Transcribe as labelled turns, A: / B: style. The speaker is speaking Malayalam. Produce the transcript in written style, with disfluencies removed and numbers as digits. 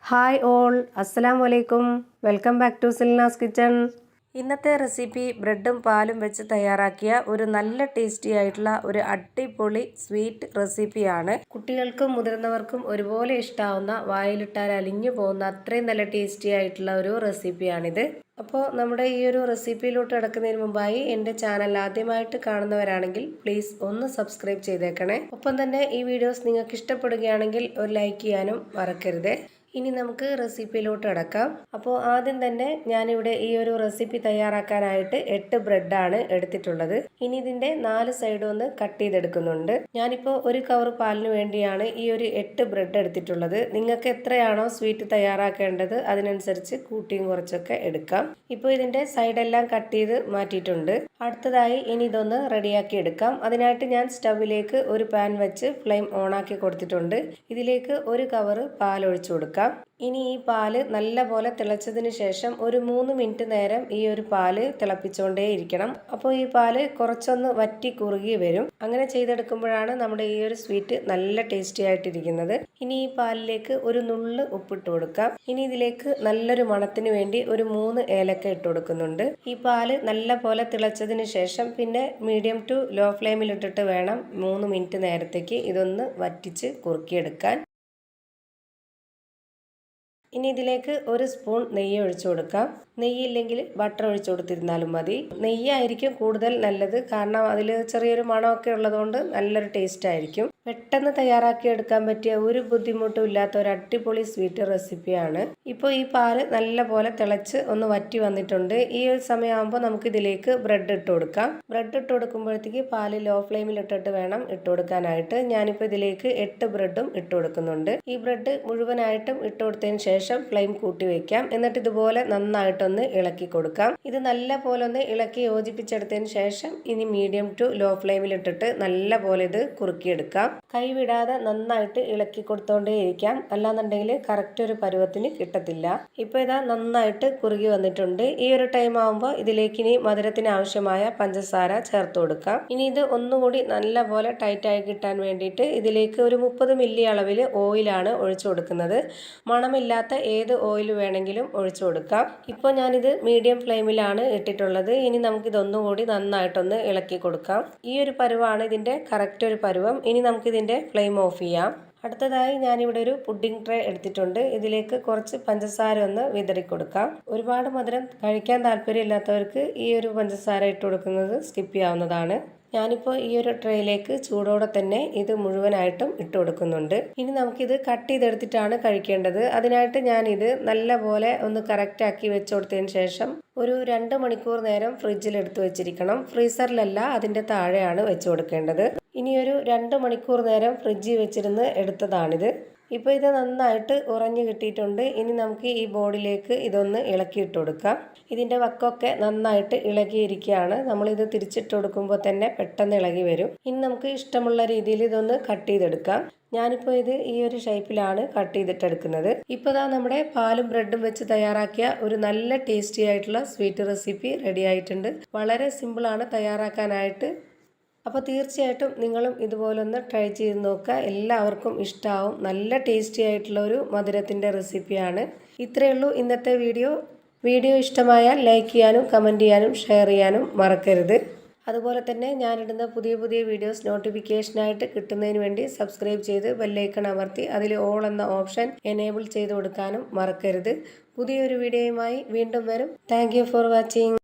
A: ഹായ് ഓൾ, അസ്സലാമു അലൈക്കും. Welcome back to Silna's kitchen. ഇന്നത്തെ റെസിപ്പി ബ്രെഡും പാലും വെച്ച് തയ്യാറാക്കിയ ഒരു നല്ല ടേസ്റ്റി ആയിട്ടുള്ള ഒരു അടിപൊളി സ്വീറ്റ് റെസിപ്പിയാണ്. കുട്ടികൾക്കും മുതിർന്നവർക്കും ഒരുപോലെ ഇഷ്ടാവുന്ന, വായിലിട്ടാൽ അലിഞ്ഞു പോകുന്ന അത്രയും നല്ല ടേസ്റ്റി ആയിട്ടുള്ള ഒരു റെസിപ്പിയാണിത്. അപ്പോൾ നമ്മുടെ ഈ ഒരു റെസിപ്പിയിലോട്ട് കിടക്കുന്നതിന് മുമ്പായി എൻ്റെ ചാനൽ ആദ്യമായിട്ട് കാണുന്നവരാണെങ്കിൽ പ്ലീസ് ഒന്ന് സബ്സ്ക്രൈബ് ചെയ്തേക്കണേ. ഒപ്പം തന്നെ ഈ വീഡിയോസ് നിങ്ങൾക്ക് ഇഷ്ടപ്പെടുകയാണെങ്കിൽ ഒരു ലൈക്ക് ചെയ്യാനും മറക്കരുത്. ഇനി നമുക്ക് റെസിപ്പിയിലോട്ട് കിടക്കാം. അപ്പോൾ ആദ്യം തന്നെ ഞാനിവിടെ ഈ ഒരു റെസിപ്പി തയ്യാറാക്കാനായിട്ട് 8 ബ്രെഡാണ് എടുത്തിട്ടുള്ളത്. ഇനി ഇതിൻ്റെ 4 സൈഡും ഒന്ന് കട്ട് ചെയ്തെടുക്കുന്നുണ്ട്. ഞാനിപ്പോൾ ഒരു കവർ പാലിന് വേണ്ടിയാണ് ഈ ഒരു 8 ബ്രെഡ് എടുത്തിട്ടുള്ളത്. നിങ്ങൾക്ക് എത്രയാണോ സ്വീറ്റ് തയ്യാറാക്കേണ്ടത് അതിനനുസരിച്ച് കൂട്ടിയും കുറച്ചൊക്കെ എടുക്കാം. ഇപ്പോൾ ഇതിൻ്റെ സൈഡെല്ലാം കട്ട് ചെയ്ത് മാറ്റിയിട്ടുണ്ട്. അടുത്തതായി ഇനി ഇതൊന്ന് റെഡിയാക്കി എടുക്കാം. അതിനായിട്ട് ഞാൻ സ്റ്റവിലേക്ക് ഒരു പാൻ വെച്ച് ഫ്ലെയിം ഓണാക്കി കൊടുത്തിട്ടുണ്ട്. ഇതിലേക്ക് ഒരു കവർ പാൽ ഒഴിച്ചു കൊടുക്കാം. ഇനി ഈ പാല് നല്ലപോലെ തിളച്ചതിന് ശേഷം ഒരു 3 മിനിറ്റ് നേരം ഈ ഒരു പാല് തിളപ്പിച്ചുകൊണ്ടേ ഇരിക്കണം. അപ്പോൾ ഈ പാല് കുറച്ചൊന്ന് വറ്റി കുറുകി വരും. അങ്ങനെ ചെയ്തെടുക്കുമ്പോഴാണ് നമ്മുടെ ഈ ഒരു സ്വീറ്റ് നല്ല ടേസ്റ്റി ആയിട്ടിരിക്കുന്നത്. ഇനി ഈ പാലിലേക്ക് ഒരു നുള്ള് ഉപ്പിട്ട് കൊടുക്കാം. ഇനി ഇതിലേക്ക് നല്ലൊരു മണത്തിന് വേണ്ടി ഒരു 3 ഏലക്ക ഇട്ട് കൊടുക്കുന്നുണ്ട്. ഈ പാല് നല്ലപോലെ തിളച്ചതിന് ശേഷം പിന്നെ മീഡിയം ടു ലോ ഫ്ലെയിമിൽ ഇട്ടിട്ട് വേണം 3 മിനിറ്റ് നേരത്തേക്ക് ഇതൊന്ന് വറ്റിച്ച് കുറുക്കിയെടുക്കാൻ. ഇനി ഇതിലേക്ക് ഒരു സ്പൂൺ നെയ്യ് ഒഴിച്ചു കൊടുക്കാം. നെയ്യില്ലെങ്കിൽ ബട്ടർ ഒഴിച്ചു കൊടുത്തിരുന്നാലും മതി. നെയ്യായിരിക്കും കൂടുതൽ നല്ലത്, കാരണം അതിൽ ചെറിയൊരു മണമൊക്കെ ഉള്ളതുകൊണ്ട് നല്ലൊരു ടേസ്റ്റ് ആയിരിക്കും. പെട്ടെന്ന് തയ്യാറാക്കി എടുക്കാൻ പറ്റിയ ഒരു ബുദ്ധിമുട്ടും ഇല്ലാത്ത ഒരു അടിപൊളി സ്വീറ്റ് റെസിപ്പിയാണ്. ഇപ്പോൾ ഈ പാല് നല്ലപോലെ തിളച്ച് ഒന്ന് വറ്റി വന്നിട്ടുണ്ട്. ഈ ഒരു സമയമാകുമ്പോൾ നമുക്ക് ഇതിലേക്ക് ബ്രെഡ് ഇട്ട് കൊടുക്കാം. ബ്രെഡ് ഇട്ട് കൊടുക്കുമ്പോഴത്തേക്ക് പാല് ലോ ഫ്ലെയിമിൽ ഇട്ടിട്ട് വേണം ഇട്ട് കൊടുക്കാനായിട്ട്. ഞാനിപ്പോൾ ഇതിലേക്ക് 8 ബ്രെഡും ഇട്ട് കൊടുക്കുന്നുണ്ട്. ഈ ബ്രെഡ് മുഴുവനായിട്ടും ഇട്ട് കൊടുത്തതിന് ശേഷം ഫ്ലെയിം കൂട്ടി വെക്കാം. എന്നിട്ട് ഇതുപോലെ നന്നായിട്ടൊന്ന് ഇളക്കി കൊടുക്കാം. ഇത് നല്ല പോലെ ഒന്ന് ഇളക്കി യോജിപ്പിച്ചെടുത്തതിന് ശേഷം ഇനി മീഡിയം ടു ലോ ഫ്ലെയിമിൽ ഇട്ടിട്ട് നല്ല പോലെ ഇത് കുറുക്കിയെടുക്കാം. കൈ വിടാതെ നന്നായിട്ട് ഇളക്കി കൊടുത്തോണ്ടേ ഇരിക്കാം, അല്ലാന്നുണ്ടെങ്കിൽ കറക്റ്റ് ഒരു പരുവത്തിന് കിട്ടത്തില്ല. ഇപ്പൊ ഇതാ നന്നായിട്ട് കുറുകി വന്നിട്ടുണ്ട്. ഈ ഒരു ടൈം ആകുമ്പോൾ ഇതിലേക്ക് ഇനി മധുരത്തിന് ആവശ്യമായ പഞ്ചസാര ചേർത്ത് കൊടുക്കാം. ഇനി ഇത് ഒന്നുകൂടി നല്ല പോലെ ടൈറ്റ് ആയി കിട്ടാൻ വേണ്ടിയിട്ട് ഇതിലേക്ക് ഒരു 30 മില്ലി അളവിൽ ഓയിലാണ് ഒഴിച്ചു കൊടുക്കുന്നത്. മണമില്ലാത്ത ഏത് ഓയിൽ വേണമെങ്കിലും ഒഴിച്ചു കൊടുക്കാം. ഇപ്പോൾ ഞാനിത് മീഡിയം ഫ്ലെയിമിലാണ് ഇട്ടിട്ടുള്ളത്. ഇനി നമുക്കിതൊന്നുകൂടി നന്നായിട്ടൊന്ന് ഇളക്കി കൊടുക്കാം. ഈ ഒരു പരുവാണ് ഇതിൻ്റെ കറക്റ്റ് ഒരു പരുവം. ഇനി നമുക്കിതിൻ്റെ ഫ്ലെയിം ഓഫ് ചെയ്യാം. അടുത്തതായി ഞാനിവിടെ ഒരു പുഡിംഗ് ട്രേ എടുത്തിട്ടുണ്ട്. ഇതിലേക്ക് കുറച്ച് പഞ്ചസാര ഒന്ന് വിതറി കൊടുക്കാം. ഒരുപാട് മധുരം കഴിക്കാൻ താല്പര്യമില്ലാത്തവർക്ക് ഈ ഒരു പഞ്ചസാര ഇട്ട് കൊടുക്കുന്നത് സ്കിപ്പ് ചെയ്യാവുന്നതാണ്. ഞാനിപ്പോൾ ഈ ഒരു ട്രേയിലേക്ക് ചൂടോടെ തന്നെ ഇത് മുഴുവനായിട്ടും ഇട്ട് കൊടുക്കുന്നുണ്ട്. ഇനി നമുക്കിത് കട്ട് ചെയ്തെടുത്തിട്ടാണ് കഴിക്കേണ്ടത്. അതിനായിട്ട് ഞാനിത് നല്ല പോലെ ഒന്ന് കറക്റ്റാക്കി വെച്ച് കൊടുത്തതിന് ശേഷം ഒരു 2 മണിക്കൂർ നേരം ഫ്രിഡ്ജിൽ എടുത്തു വെച്ചിരിക്കണം. ഫ്രീസറിലല്ല, അതിൻ്റെ താഴെയാണ് വെച്ച് കൊടുക്കേണ്ടത്. ഇനി ഒരു 2 മണിക്കൂർ നേരം ഫ്രിഡ്ജിൽ വെച്ചിരുന്ന് എടുത്തതാണിത്. ഇപ്പോൾ ഇത് നന്നായിട്ട് ഉറഞ്ഞു കിട്ടിയിട്ടുണ്ട്. ഇനി നമുക്ക് ഈ ബോർഡിലേക്ക് ഇതൊന്ന് ഇളക്കിയിട്ട് കൊടുക്കാം. ഇതിൻ്റെ വക്കൊക്കെ നന്നായിട്ട് ഇളകിയിരിക്കുകയാണ്. നമ്മളിത് തിരിച്ചിട്ട് കൊടുക്കുമ്പോൾ തന്നെ പെട്ടെന്ന് ഇളകി വരും. ഇനി നമുക്ക് ഇഷ്ടമുള്ള രീതിയിൽ ഇതൊന്ന് കട്ട് ചെയ്തെടുക്കാം. ഞാനിപ്പോൾ ഇത് ഈ ഒരു ഷേപ്പിലാണ് കട്ട് ചെയ്തിട്ടെടുക്കുന്നത്. ഇപ്പോൾ ദാ നമ്മുടെ പാലും ബ്രെഡും വെച്ച് തയ്യാറാക്കിയ ഒരു നല്ല ടേസ്റ്റി ആയിട്ടുള്ള സ്വീറ്റ് റെസിപ്പി റെഡി ആയിട്ടുണ്ട്. വളരെ സിമ്പിളാണ് തയ്യാറാക്കാനായിട്ട്. അപ്പോൾ തീർച്ചയായിട്ടും നിങ്ങളും ഇതുപോലൊന്ന് ട്രൈ ചെയ്ത് നോക്കുക. എല്ലാവർക്കും ഇഷ്ടമാവും. നല്ല ടേസ്റ്റി ആയിട്ടുള്ള ഒരു മധുരത്തിൻ്റെ റെസിപ്പിയാണ്. ഇത്രയേ ഉള്ളൂ ഇന്നത്തെ വീഡിയോ. ഇഷ്ടമായാൽ ലൈക്ക് ചെയ്യാനും കമൻറ്റ് ചെയ്യാനും ഷെയർ ചെയ്യാനും മറക്കരുത്. അതുപോലെ തന്നെ ഞാനിടുന്ന പുതിയ വീഡിയോസ് നോട്ടിഫിക്കേഷനായിട്ട് കിട്ടുന്നതിന് വേണ്ടി സബ്സ്ക്രൈബ് ചെയ്ത് ബെല്ലൈക്കൺ അമർത്തി അതിൽ ഓൾ എന്ന ഓപ്ഷൻ എനേബിൾ ചെയ്ത് കൊടുക്കാനും മറക്കരുത്. പുതിയൊരു വീഡിയോയുമായി വീണ്ടും വരും. Thank you for watching.